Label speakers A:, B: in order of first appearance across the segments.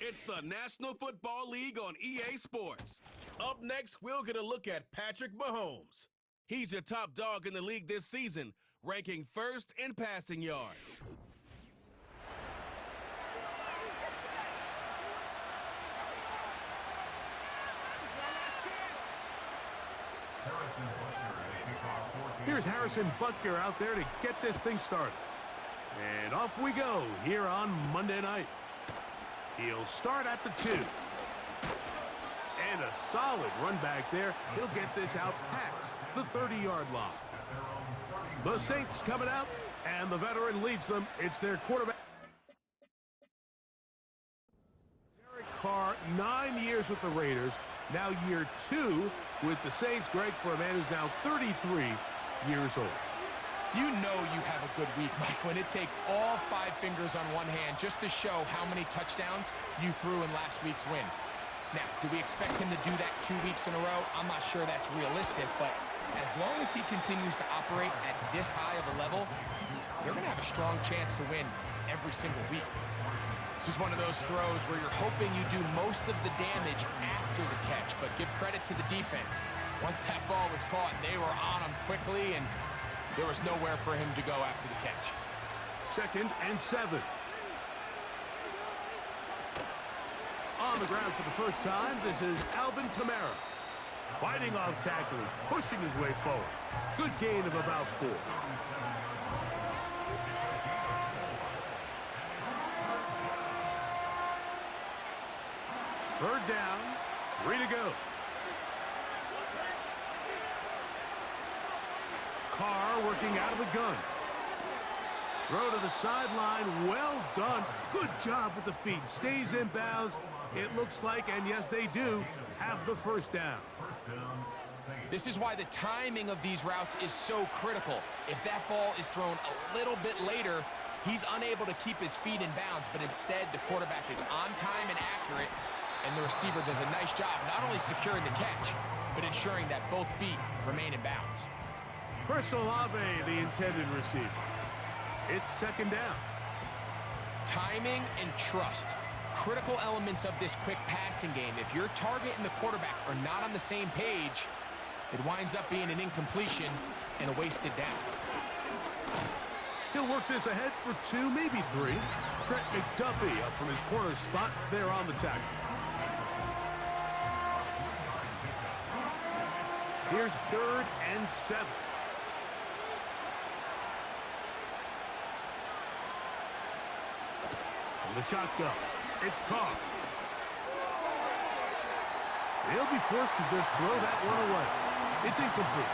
A: It's the National Football League on EA Sports. Up next, we'll get a look at Patrick Mahomes. He's your top dog in the league this season, ranking first in passing yards.
B: Here's Harrison Butker out there to get this thing started. And off we go here on Monday night. He'll start at the 2. And a solid run back there. He'll get this out past the 30-yard line. The Saints coming out, and the veteran leads them. It's their quarterback. Derek Carr, 9 years with the Raiders. Now year 2 with the Saints. Greg, for a man who's now 33 years old.
C: You know you have a good week, Mike, when it takes all 5 fingers on one hand just to show how many touchdowns you threw in last week's win. Now, do we expect him to do that 2 weeks in a row? I'm not sure that's realistic, but as long as he continues to operate at this high of a level, they're going to have a strong chance to win every single week. This is one of those throws where you're hoping you do most of the damage after the catch, but give credit to the defense. Once that ball was caught, they were on him quickly, and there was nowhere for him to go after the catch.
B: 2nd and 7. On the ground for the first time, this is Alvin Kamara. Fighting off tacklers, pushing his way forward. Good gain of about 4. Third down, 3 to go. Carr working out of the gun. Throw to the sideline, well done. Good job with the feet, stays in bounds. It looks like, and yes they do, have the first down.
C: This is why the timing of these routes is so critical. If that ball is thrown a little bit later, he's unable to keep his feet in bounds, but instead the quarterback is on time and accurate, and the receiver does a nice job not only securing the catch, but ensuring that both feet remain in bounds.
B: Personal Ave, the intended receiver. It's 2nd down.
C: Timing and trust. Critical elements of this quick passing game. If your target and the quarterback are not on the same page, it winds up being an incompletion and a wasted down.
B: He'll work this ahead for 2, maybe 3. Trent McDuffie up from his corner spot there on the tackle. Here's 3rd and 7. From the shotgun, it's Carr. He'll be forced to just throw that one away. It's incomplete.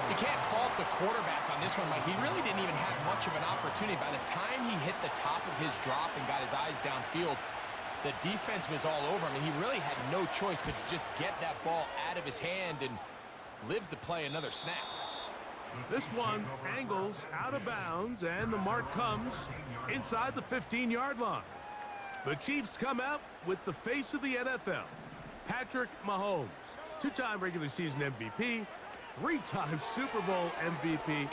C: You can't fault the quarterback on this one, Mike. He really didn't even have much of an opportunity. By the time he hit the top of his drop and got his eyes downfield, the defense was all over him, and he really had no choice but to just get that ball out of his hand and live to play another snap.
B: This one angles out of bounds, and the mark comes inside the 15-yard line. The Chiefs come out with the face of the NFL, Patrick Mahomes, 2-time regular season MVP, 3-time Super Bowl MVP,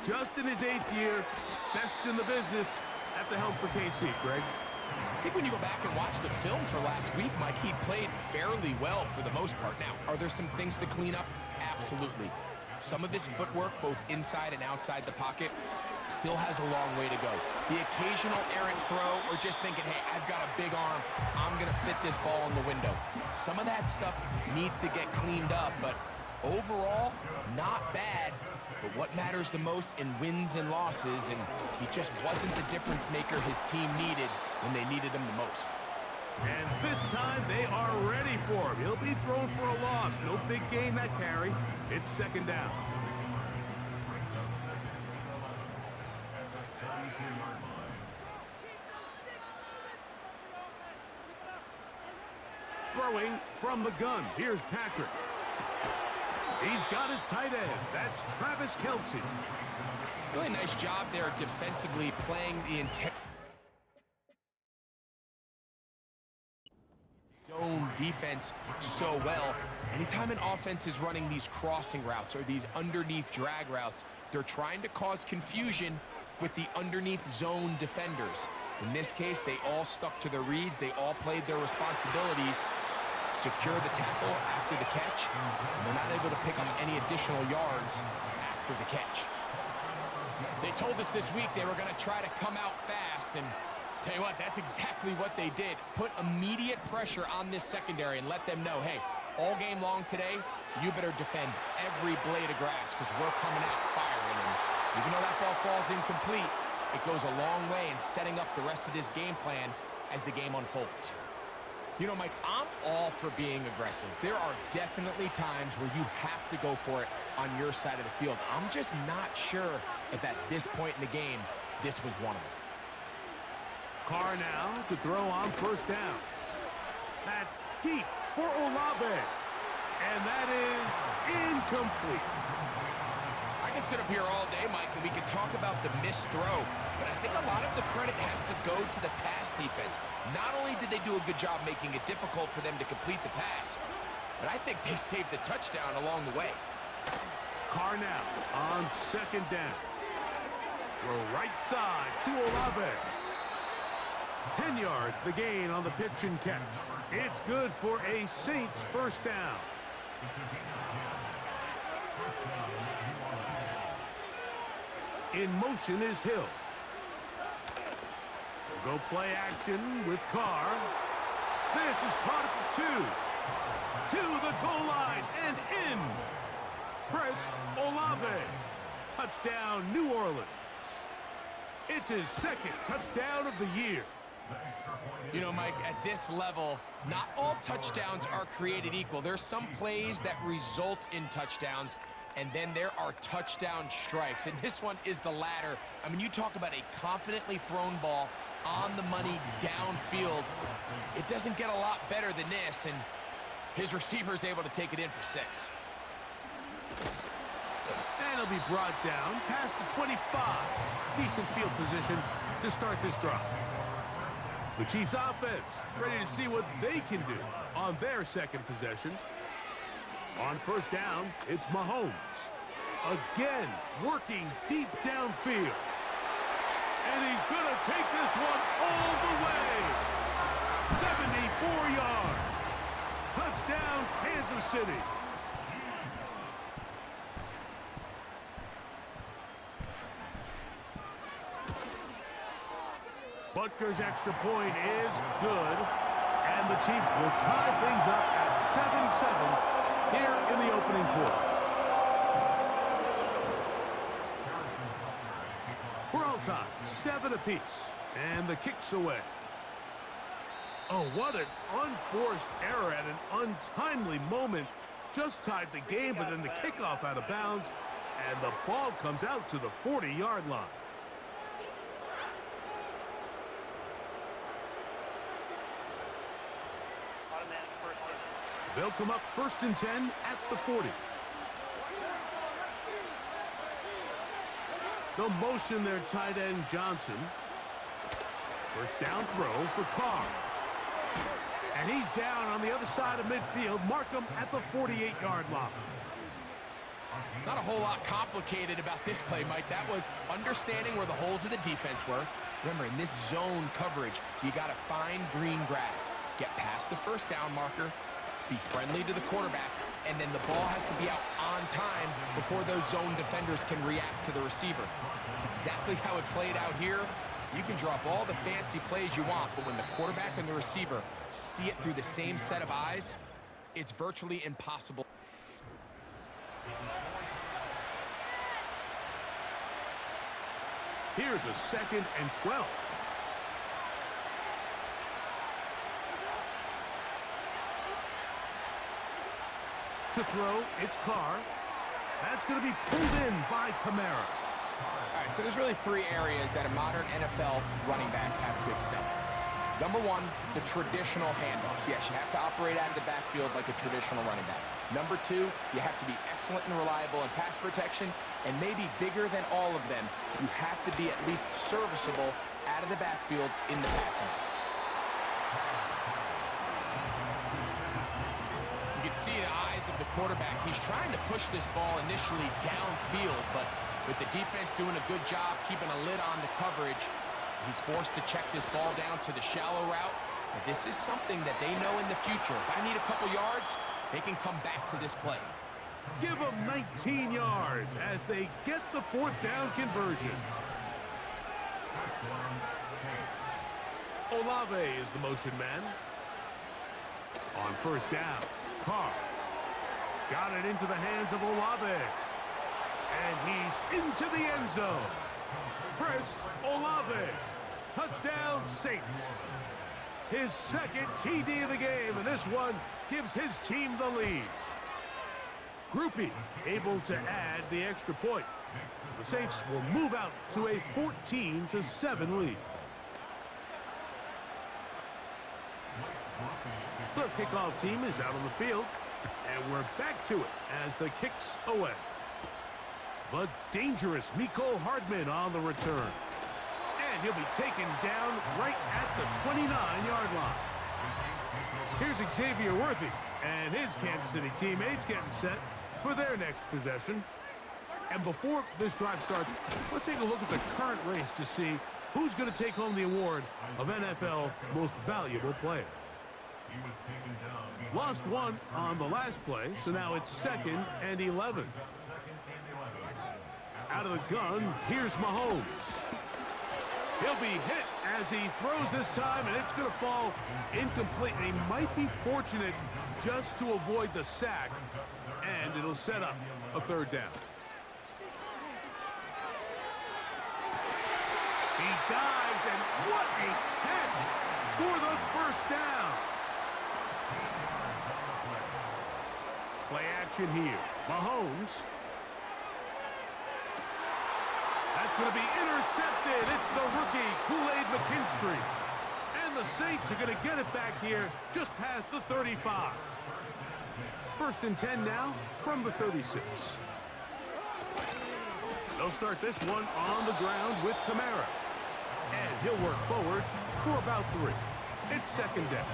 B: just in his 8th year, best in the business at the helm for KC. Greg?
C: I think when you go back and watch the film for last week, Mike, he played fairly well for the most part. Now, are there some things to clean up? Absolutely. Some of his footwork, both inside and outside the pocket, still has a long way to go. The occasional errant throw or just thinking, hey, I've got a big arm, I'm going to fit this ball in the window. Some of that stuff needs to get cleaned up, but overall, not bad. But what matters the most in wins and losses, and he just wasn't the difference maker his team needed when they needed him the most.
B: And this time, they are ready for him. He'll be thrown for a loss. No big gain that carry. It's 2nd down. Throwing from the gun. Here's Patrick. He's got his tight end. That's Travis Kelce.
C: Really nice job there defensively, playing the intent. Zone defense so well. Anytime an offense is running these crossing routes or these underneath drag routes, they're trying to cause confusion with the underneath zone defenders. In this case, they all stuck to their reads. They all played their responsibilities. Secure the tackle after the catch, and they're not able to pick up any additional yards after the catch. They told us this week they were going to try to come out fast, and tell you what, that's exactly what they did. Put immediate pressure on this secondary and let them know, hey, all game long today, you better defend every blade of grass because we're coming out firing. And even though that ball falls incomplete, it goes a long way in setting up the rest of this game plan as the game unfolds. You know, Mike, I'm all for being aggressive. There are definitely times where you have to go for it on your side of the field. I'm just not sure if at this point in the game, this was one of them.
B: Carr now to throw on first down. That's deep for Olave. And that is incomplete.
C: I can sit up here all day, Mike, and we can talk about the missed throw, but I think a lot of the credit has to go to the pass defense. Not only did they do a good job making it difficult for them to complete the pass, but I think they saved the touchdown along the way.
B: Carr now on second down. Throw right side to Olave. 10 yards the gain on the pitch and catch. It's good for a Saints first down. In motion is Hill. We'll go play action with Carr. This is caught at the 2. To the goal line and in. Press Olave. Touchdown, New Orleans. It's his second touchdown of the year.
C: You know, Mike, at this level, not all touchdowns are created equal. There's some plays that result in touchdowns, and then there are touchdown strikes, and this one is the latter. I mean, you talk about a confidently thrown ball on the money downfield. It doesn't get a lot better than this, and his receiver is able to take it in for 6.
B: And he'll be brought down past the 25. Decent field position to start this drive. The Chiefs offense ready to see what they can do on their second possession. On first down, it's Mahomes. Again, working deep downfield. And he's going to take this one all the way. 74 yards. Touchdown, Kansas City. Butker's extra point is good, and the Chiefs will tie things up at 7-7 here in the opening quarter. We're all tied, 7 apiece, and the kick's away. Oh, what an unforced error at an untimely moment. Just tied the game, but then the kickoff out of bounds, and the ball comes out to the 40-yard line. They'll come up 1st and 10 at the 40. They'll motion their tight end Johnson. First down throw for Carr. And he's down on the other side of midfield. Mark him at the 48-yard line.
C: Not a whole lot complicated about this play, Mike. That was understanding where the holes of the defense were. Remember, in this zone coverage, you got to find green grass. Get past the first down marker. Be friendly to the quarterback, and then the ball has to be out on time before those zone defenders can react to the receiver. That's exactly how it played out here. You can drop all the fancy plays you want, but when the quarterback and the receiver see it through the same set of eyes, it's virtually impossible.
B: Here's a 2nd and 12. To throw, it's Carr. That's going to be pulled in by Kamara.
C: All right, so there's really 3 areas that a modern NFL running back has to excel at. Number 1, the traditional handoffs. Yes, you have to operate out of the backfield like a traditional running back. Number 2, you have to be excellent and reliable in pass protection, and maybe bigger than all of them, you have to be at least serviceable out of the backfield in the passing game. You can see the eyes of the quarterback. He's trying to push this ball initially downfield, but with the defense doing a good job keeping a lid on the coverage, He's forced to check this ball down to the shallow route. But this is something that they know in the future. If I need a couple yards, they can come back to this play.
B: Give them 19 yards as they get the fourth down conversion. Olave is the motion man. On first down, Carr got it into the hands of Olave. And he's into the end zone. Chris Olave. Touchdown, Saints. His second TD of the game, and this one gives his team the lead. Groupie able to add the extra point. The Saints will move out to a 14-7 lead. The kickoff team is out on the field, and we're back to it as the kick's away. The dangerous Mecole Hardman on the return. And he'll be taken down right at the 29-yard line. Here's Xavier Worthy and his Kansas City teammates getting set for their next possession. And before this drive starts, let's take a look at the current race to see who's going to take home the award of NFL Most Valuable Player. Lost one on the last play, so now it's 2nd and 11. Out of the gun, here's Mahomes. He'll be hit as he throws this time, and it's going to fall incomplete. And he might be fortunate just to avoid the sack, and it'll set up a third down. He dives, and what a catch for the first down. Play action here. Mahomes. That's going to be intercepted. It's the rookie, Kool-Aid McKinstry. And the Saints are going to get it back here just past the 35. 1st and 10 now from the 36. They'll start this one on the ground with Kamara. And he'll work forward for about 3. It's 2nd down.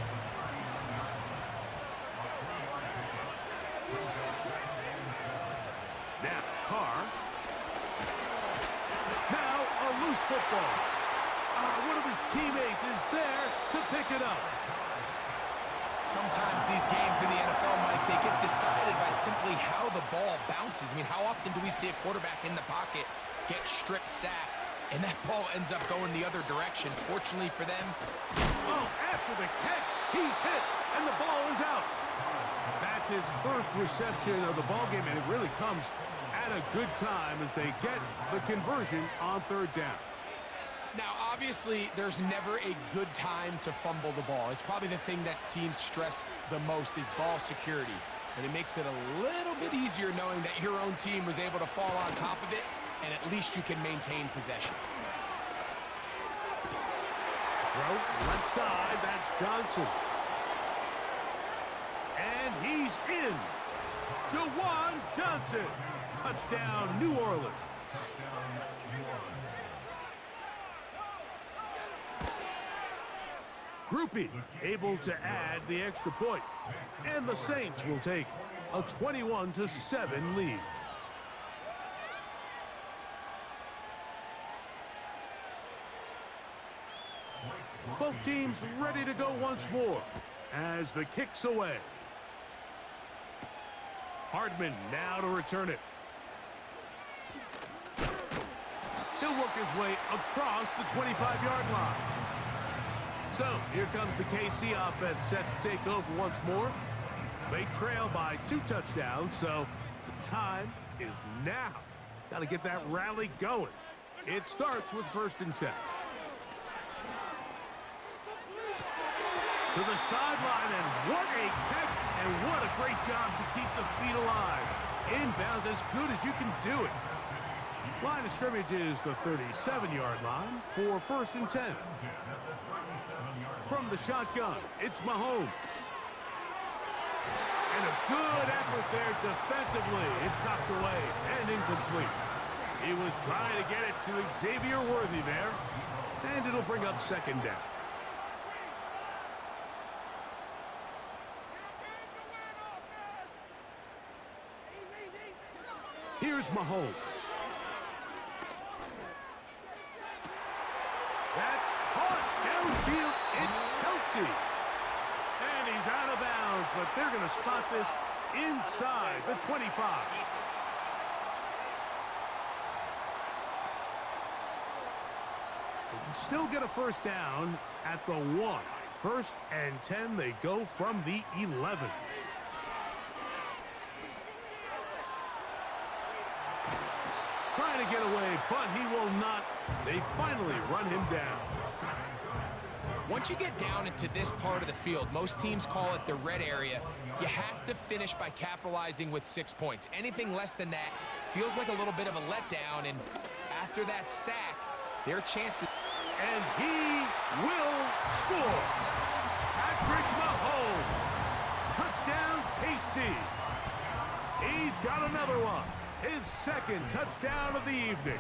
B: Now, Carr. Now, a loose football. One of his teammates is there to pick it up.
C: Sometimes these games in the NFL, Mike, they get decided by simply how the ball bounces. I mean, how often do we see a quarterback in the pocket get strip sacked, and that ball ends up going the other direction? Fortunately for them.
B: Oh, after the catch, he's hit, and the ball is out. That's his first reception of the ballgame, and it really comes at a good time as they get the conversion on 3rd down.
C: Now, obviously, there's never a good time to fumble the ball. It's probably the thing that teams stress the most is ball security. But it makes it a little bit easier knowing that your own team was able to fall on top of it, and at least you can maintain possession.
B: Throw left side, that's Johnson. And he's in. Jawan Johnson. Touchdown, New Orleans. Groupie able to add the extra point. And the Saints will take a 21-7 lead. Both teams ready to go once more as the kick's away. Hardman now to return it. He'll work his way across the 25-yard line. So here comes the KC offense set to take over once more. They trail by 2 touchdowns, so the time is now. Got to get that rally going. It starts with 1st and 10. To the sideline, and what a catch, and what a great job to keep the feet alive. Inbounds as good as you can do it. Line of scrimmage is the 37-yard line for 1st and 10. From the shotgun, it's Mahomes. And a good effort there defensively. It's knocked away and incomplete. He was trying to get it to Xavier Worthy there. And it'll bring up 2nd down. Here's Mahomes. That's Casey. And he's out of bounds, but they're going to spot this inside the 25. They can still get a first down at the 1. 1st and 10, they go from the 11. Trying to get away, but he will not. They finally run him down.
C: Once you get down into this part of the field, most teams call it the red area. You have to finish by capitalizing with 6 points. Anything less than that feels like a little bit of a letdown, and after that sack, their chances...
B: And he will score. Patrick Mahomes. Touchdown, KC. He's got another one. His 2nd touchdown of the evening.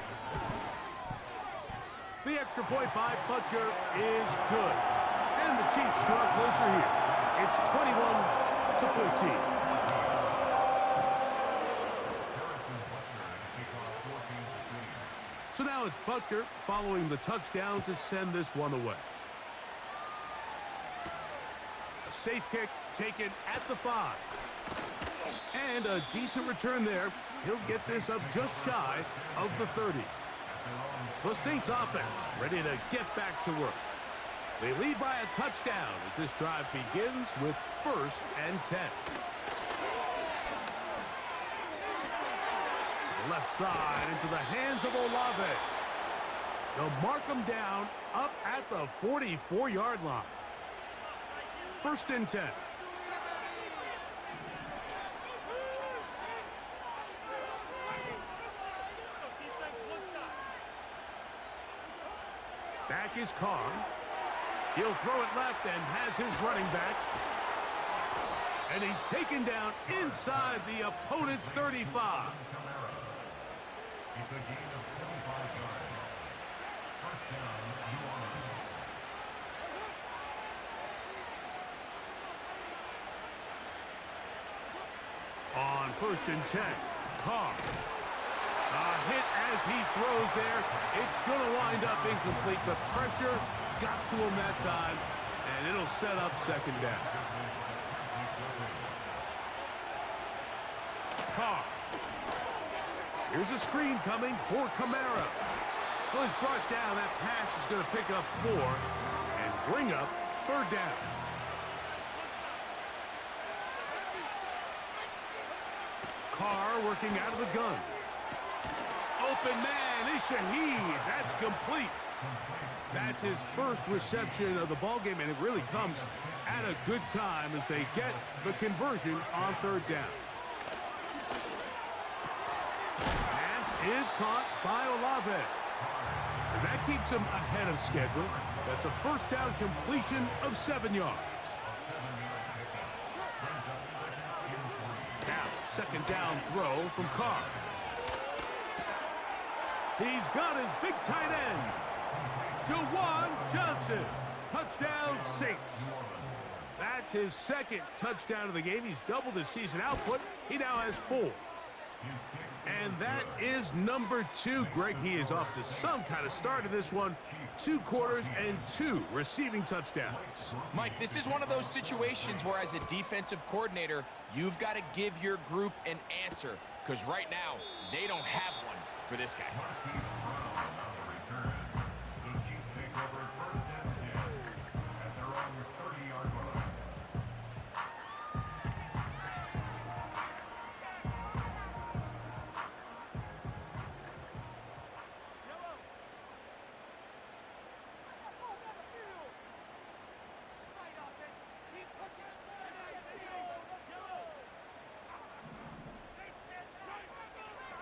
B: The extra point by Butker is good. And the Chiefs draw closer here. It's 21-14. So now it's Butker following the touchdown to send this one away. A safe kick taken at the 5. And a decent return there. He'll get this up just shy of the 30. The Saints offense ready to get back to work. They lead by a touchdown as this drive begins with 1st and 10. Left side into the hands of Olave. They'll mark him down up at the 44-yard line. 1st and 10. Back is Carr. He'll throw it left and has his running back. And he's taken down inside the opponent's 35. It's a gain of 25 yards. First down, on 1st and 10, Carr. A hit as he throws there. It's going to wind up incomplete. The pressure got to him that time, and it'll set up 2nd down. Carr. Here's a screen coming for Kamara. Well, he's brought down. That pass is going to pick up 4 and bring up 3rd down. Carr working out of the gun. Open man is Shaheed. That's complete. That's his 1st reception of the ballgame, and it really comes at a good time as they get the conversion on 3rd down. Is caught by Olave. And that keeps him ahead of schedule. That's a 1st down completion of 7 yards. Now, 2nd down throw from Carr. He's got his big tight end, Jawan Johnson. Touchdown, Saints. That's his 2nd touchdown of the game. He's doubled his season output. He now has 4. And that is number 2. Greg, he is off to some kind of start in this one. 2 quarters and 2 receiving touchdowns.
C: Mike, this is one of those situations where as a defensive coordinator, you've got to give your group an answer, because right now, they don't have one for this guy.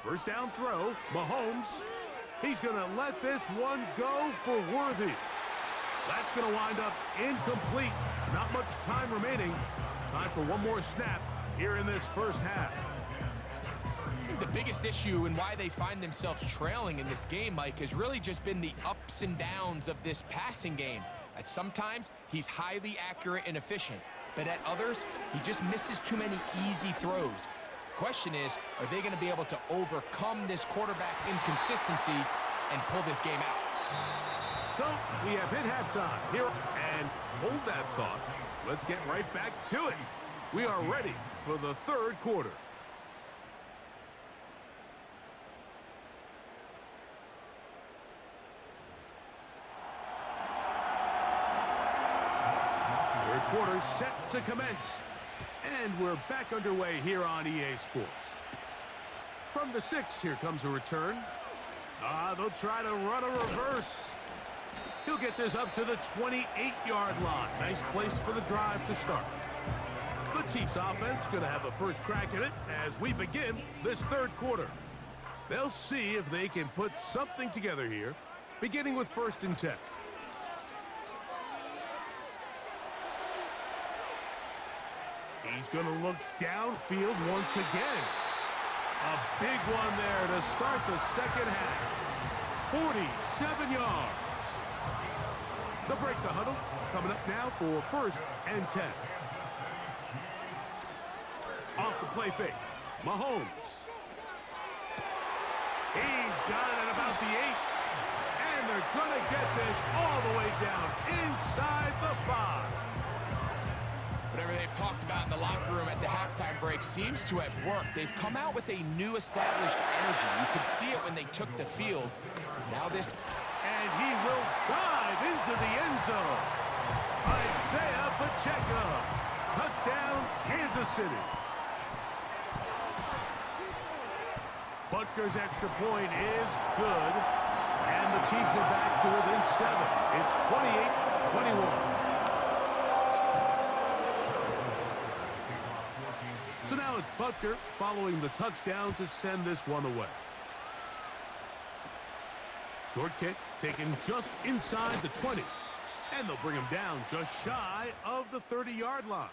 B: First down throw, Mahomes. He's going to let this one go for Worthy. That's going to wind up incomplete. Not much time remaining. Time for one more snap here in this 1st half.
C: I think the biggest issue and why they find themselves trailing in this game, Mike, has really just been the ups and downs of this passing game. At sometimes, he's highly accurate and efficient, but at others, he just misses too many easy throws. Question is, are they going to be able to overcome this quarterback inconsistency and pull this game out?
B: So we have hit halftime here, And hold that thought. Let's get right back to it. We are ready for the third quarter. Third quarter set to commence. And we're back underway here on EA Sports. From the 6, here comes a return. They'll try to run a reverse. He'll get this up to the 28-yard line. Nice place for the drive to start. The Chiefs offense going to have a first crack at it as we begin this third quarter. They'll see if they can put something together here, beginning with 1st and 10. He's going to look downfield once again. A big one there to start the second half. 47 yards. They'll break the huddle. Coming up now for 1st and 10. Off the play fake. Mahomes. He's got it at about the 8. And they're going to get this all the way down inside the 5.
C: Whatever they've talked about in the locker room at the halftime break seems to have worked. They've come out with a new established energy. You could see it when they took the field. Now this...
B: And he will dive into the end zone. Isaiah Pacheco. Touchdown, Kansas City. Butker's extra point is good. And the Chiefs are back to within 7. It's 28-21. So now it's Butker following the touchdown to send this one away. Short kick taken just inside the 20. And they'll bring him down just shy of the 30-yard line.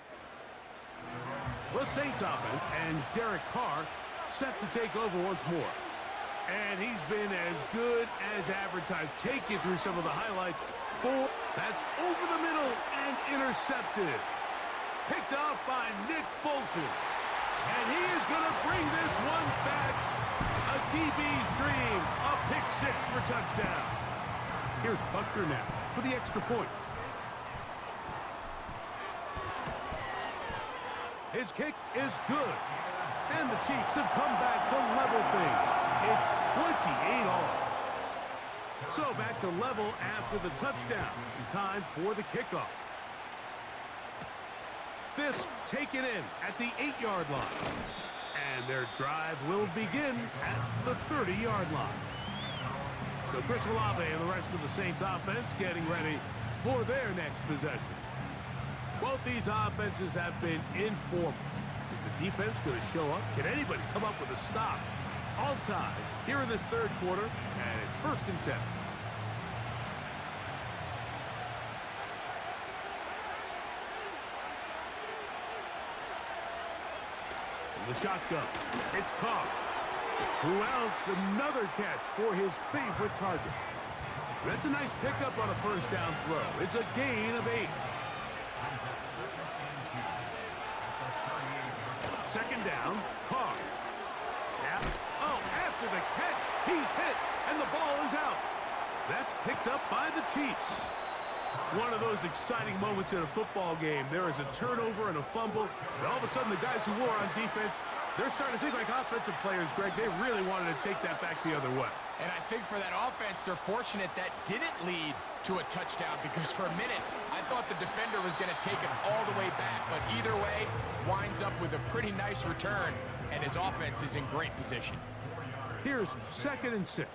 B: The Saints offense and Derek Carr set to take over once more. And he's been as good as advertised. Take you through some of the highlights. That's over the middle and intercepted. Picked off by Nick Bolton. And he is going to bring this one back. A DB's dream. A pick 6 for touchdown. Here's Butker now for the extra point. His kick is good. And the Chiefs have come back to level things. It's 28 all. So back to level after the touchdown. Time for the kickoff. This taken in at the 8-yard line. And their drive will begin at the 30-yard line. So Chris Olave and the rest of the Saints offense getting ready for their next possession. Both these offenses have been informal. Is the defense going to show up? Can anybody come up with a stop? All tied here in this third quarter, and it's 1st and 10. The shotgun. It's caught. Who else? Another catch for his favorite target. That's a nice pickup on a first down throw. It's a gain of 8. Second down, Carr. After the catch, he's hit, and the ball is out. That's picked up by the Chiefs. One of those exciting moments in a football game. There is a turnover and a fumble, and all of a sudden the guys who were on defense, they're starting to think like offensive players, Greg. They really wanted to take that back the other way.
C: And I think for that offense, they're fortunate that didn't lead to a touchdown, because for a minute, I thought the defender was going to take it all the way back. But either way, winds up with a pretty nice return, and his offense is in great position.
B: Here's 2nd and 6.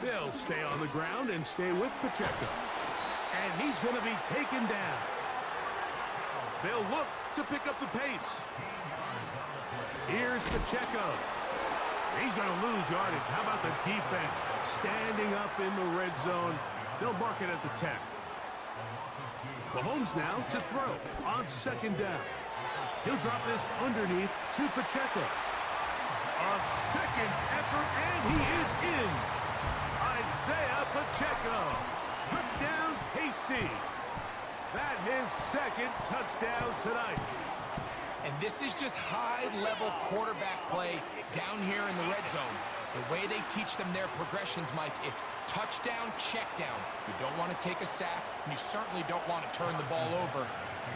B: They'll stay on the ground and stay with Pacheco. And he's going to be taken down. They'll look to pick up the pace. Here's Pacheco. He's going to lose yardage. How about the defense standing up in the red zone? They'll mark it at the 10. Mahomes now to throw on 2nd down. He'll drop this underneath to Pacheco. A second effort, and he is in. Isaiah Pacheco. Touchdown, KC. That's his 2nd touchdown tonight.
C: And this is just high-level quarterback play down here in the red zone. The way they teach them their progressions, Mike, it's touchdown, check down. You don't want to take a sack, and you certainly don't want to turn the ball over.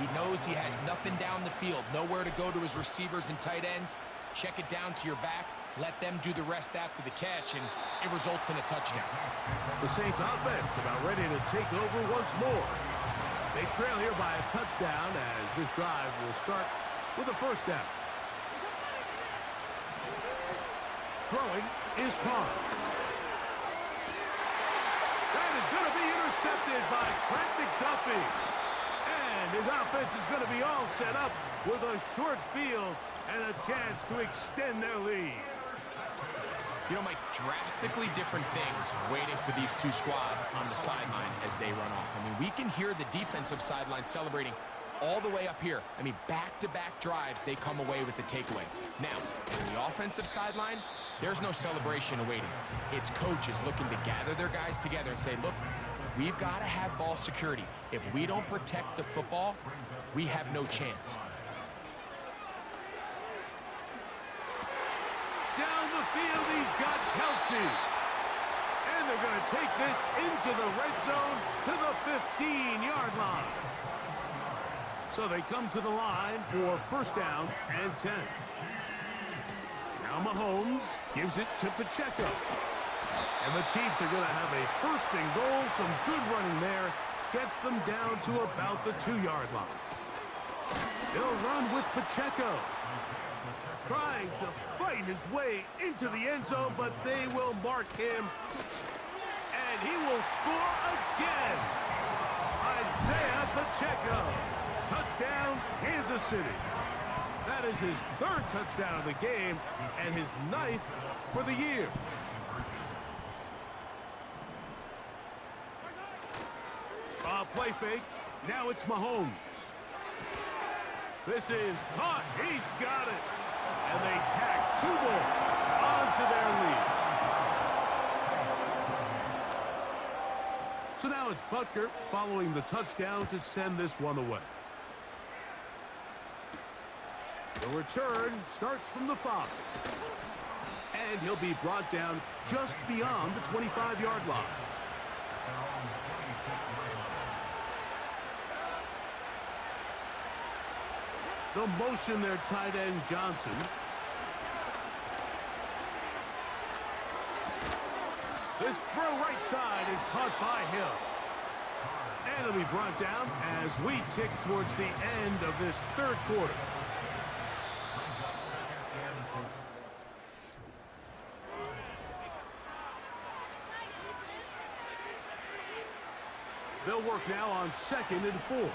C: He knows he has nothing down the field, nowhere to go to his receivers and tight ends. Check it down to your back, let them do the rest after the catch, and it results in a touchdown.
B: The Saints offense about ready to take over once more. They trail here by a touchdown as this drive will start with a first down. Throwing is Carr. That is going to be intercepted by Trent McDuffie. And his offense is going to be all set up with a short field and a chance to extend their lead.
C: You know, Mike, drastically different things waiting for these two squads on the sideline as they run off. I mean, we can hear the defensive sideline celebrating all the way up here. I mean, back-to-back drives, they come away with the takeaway. Now, on the offensive sideline, there's no celebration awaiting. It's coaches looking to gather their guys together and say, look, we've got to have ball security. If we don't protect the football, we have no chance.
B: Down the field, he's got Kelsey. And they're going to take this into the red zone to the 15-yard line. So they come to the line for first down and 10. Now Mahomes gives it to Pacheco. And the Chiefs are going to have a first and goal. Some good running there. Gets them down to about the 2-yard line. They'll run with Pacheco. Trying to fight his way into the end zone, but they will mark him. And he will score again. Isaiah Pacheco. Touchdown, Kansas City. That is his third touchdown of the game and his 9th for the year. Play fake. Now it's Mahomes. This is caught. He's got it. And they tack 2 more onto their lead. So now it's Butker following the touchdown to send this one away. The return starts from the 5. And he'll be brought down just beyond the 25-yard line. They'll motion their tight end, Johnson. This throw right side is caught by Hill. And it'll be brought down as we tick towards the end of this third quarter. They'll work now on 2nd and 4.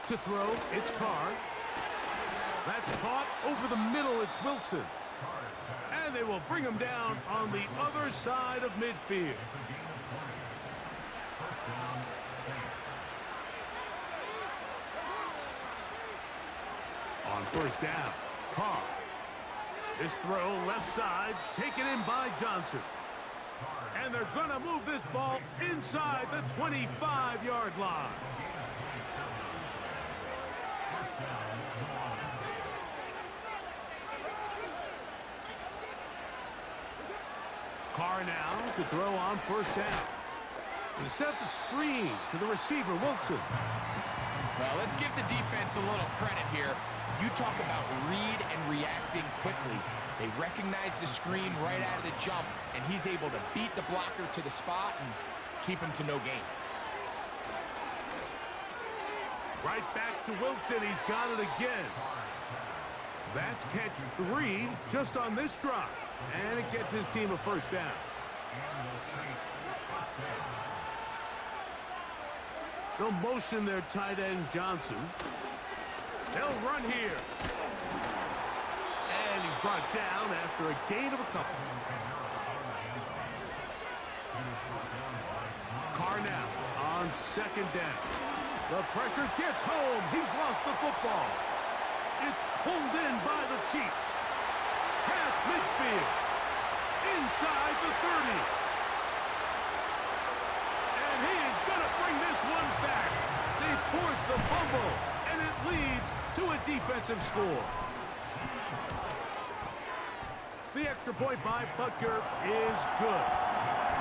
B: To throw, it's Carr. That's caught over the middle, it's Wilson. And they will bring him down on the other side of midfield. On first down, Carr. This throw left side, taken in by Johnson. And they're going to move this ball inside the 25-yard line. Carr now to throw on first down. And set the screen to the receiver, Wilson.
C: Well, let's give the defense a little credit here. You talk about read and reacting quickly. They recognize the screen right out of the jump, and he's able to beat the blocker to the spot and keep him to no gain.
B: Right back to Wilson. He's got it again. That's catch 3 just on this drive. And it gets his team a first down. They'll motion their tight end, Johnson. They'll run here. And he's brought down after a gain of a couple. Carr now on 2nd down. The pressure gets home. He's lost the football. It's pulled in by the Chiefs. Past midfield. Inside the 30. And he is going to bring this one back. defensive score. The extra point by Butker is good.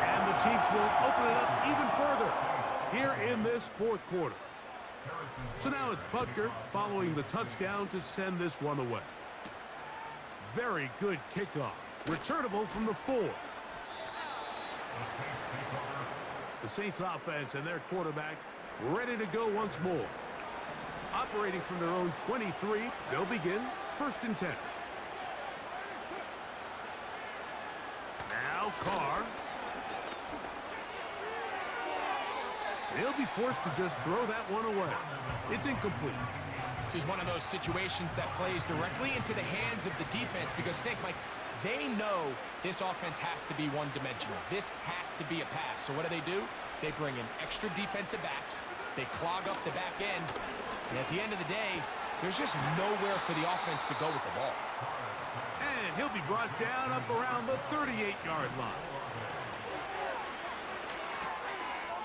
B: And the Chiefs will open it up even further here in this fourth quarter. So now it's Butker following the touchdown to send this one away. Very good kickoff. Returnable from the 4. The Saints offense and their quarterback ready to go once more. Operating from their own 23, they'll begin 1st and 10. Now Carr. He'll be forced to just throw that one away. It's incomplete.
C: This is one of those situations that plays directly into the hands of the defense because think, Mike, they know this offense has to be one-dimensional. This has to be a pass. So what do? They bring in extra defensive backs. They clog up the back end. And at the end of the day, there's just nowhere for the offense to go with the ball.
B: And he'll be brought down up around the 38-yard line.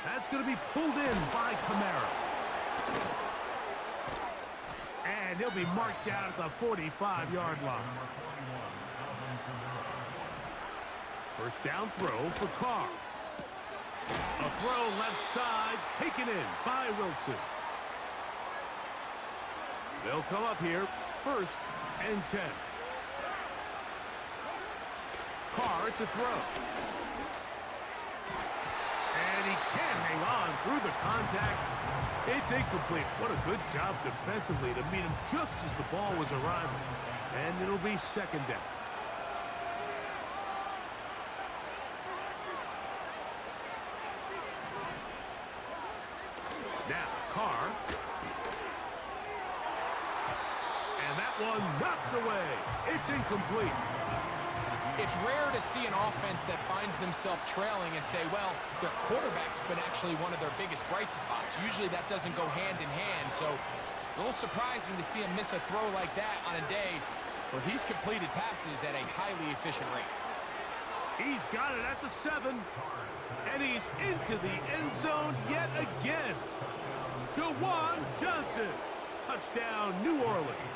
B: That's going to be pulled in by Kamara. And he'll be marked down at the 45-yard line. First down throw for Carr. A throw left side taken in by Wilson. They'll come up here 1st and 10. Carr to throw. And he can't hang on through the contact. It's incomplete. What a good job defensively to meet him just as the ball was arriving. And it'll be 2nd down. Now, Carr. And that one knocked away. It's incomplete.
C: It's rare to see an offense that finds themselves trailing and say, well, their quarterback's been actually one of their biggest bright spots. Usually that doesn't go hand in hand, so it's a little surprising to see him miss a throw like that on a day where he's completed passes at a highly efficient rate.
B: He's got it at the 7, and he's into the end zone yet again. Jawan Johnson, touchdown New Orleans.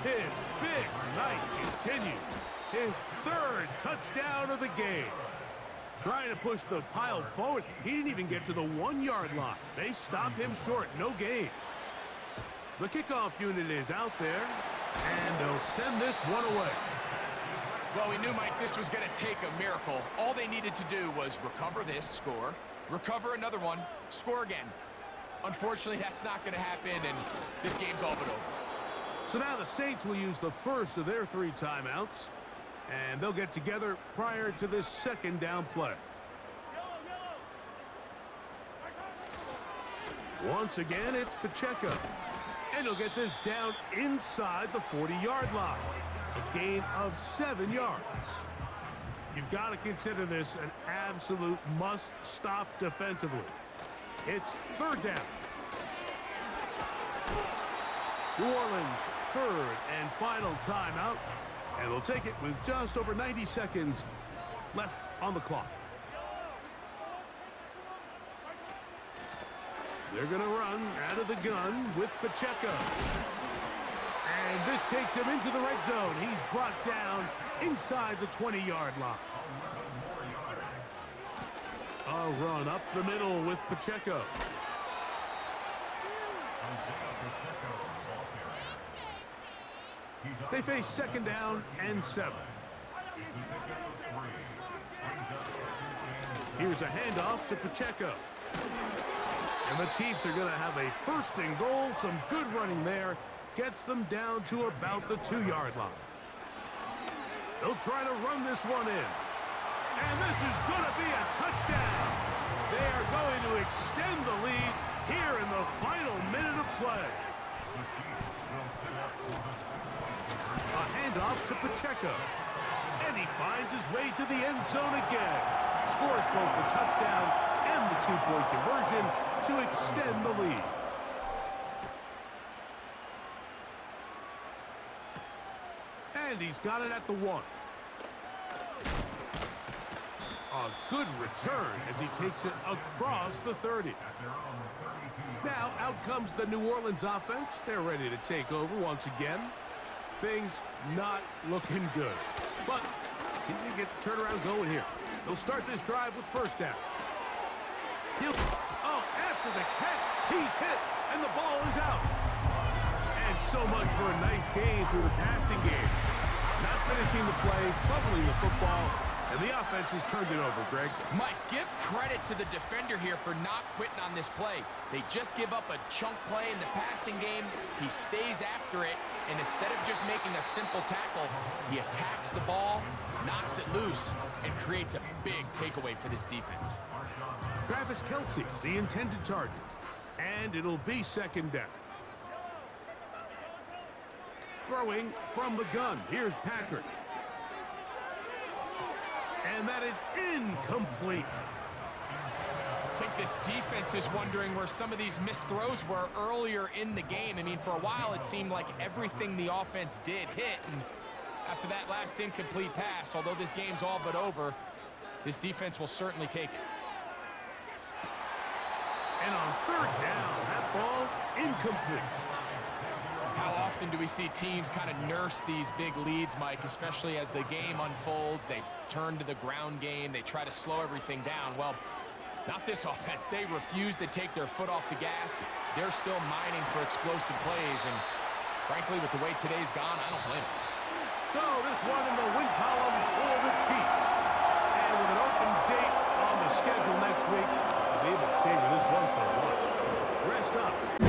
B: His big night continues. His 3rd touchdown of the game. Trying to push the pile forward. He didn't even get to the 1-yard line. They stopped him short. No gain. The kickoff unit is out there, and they'll send this one away.
C: Well, we knew, Mike, this was going to take a miracle. All they needed to do was recover this, score, recover another one, score again. Unfortunately, that's not going to happen, and this game's all but over.
B: So now the Saints will use the first of their 3 timeouts, and they'll get together prior to this 2nd down play. Once again, it's Pacheco. And he'll get this down inside the 40-yard line. A gain of 7 yards. You've got to consider this an absolute must-stop defensively. It's 3rd down. New Orleans' 3rd and final timeout. And they'll take it with just over 90 seconds left on the clock. They're going to run out of the gun with Pacheco. And this takes him into the red zone. He's brought down inside the 20-yard line. A run up the middle with Pacheco. They face 2nd down and 7. Here's a handoff to Pacheco. And the Chiefs are going to have a 1st and goal. Some good running there. Gets them down to about the 2-yard line. They'll try to run this one in. And this is going to be a touchdown. They are going to extend the lead here in the final minute of play. A handoff to Pacheco. And he finds his way to the end zone again. Scores both the touchdown and the 2-point conversion to extend the lead. And he's got it at the 1. A good return as he takes it across the 30. Now, out comes the New Orleans offense. They're ready to take over once again. Things not looking good. But see if they get the turnaround going here. They'll start this drive with first down. After the catch, he's hit, and the ball is out. And so much for a nice gain through the passing game. Not finishing the play, fumbling the football, and the offense has turned it over, Greg.
C: Mike, give credit to the defender here for not quitting on this play. They just give up a chunk play in the passing game. He stays after it, and instead of just making a simple tackle, he attacks the ball, knocks it loose, and creates a big takeaway for this defense.
B: Travis Kelce, the intended target. And it'll be second down. Throwing from the gun. Here's Patrick. And that is incomplete.
C: I think this defense is wondering where some of these missed throws were earlier in the game. I mean, for a while, it seemed like everything the offense did hit. And after that last incomplete pass, although this game's all but over, this defense will certainly take it.
B: And on third down, that ball incomplete.
C: How often do we see teams kind of nurse these big leads, Mike, especially as the game unfolds? They turn to the ground game. They try to slow everything down. Well, not this offense. They refuse to take their foot off the gas. They're still mining for explosive plays. And frankly, with the way today's gone, I don't blame them.
B: So this one in the win column for the Chiefs. And with an open date on the schedule next week, they'll be able to savor this one for a while. Rest up.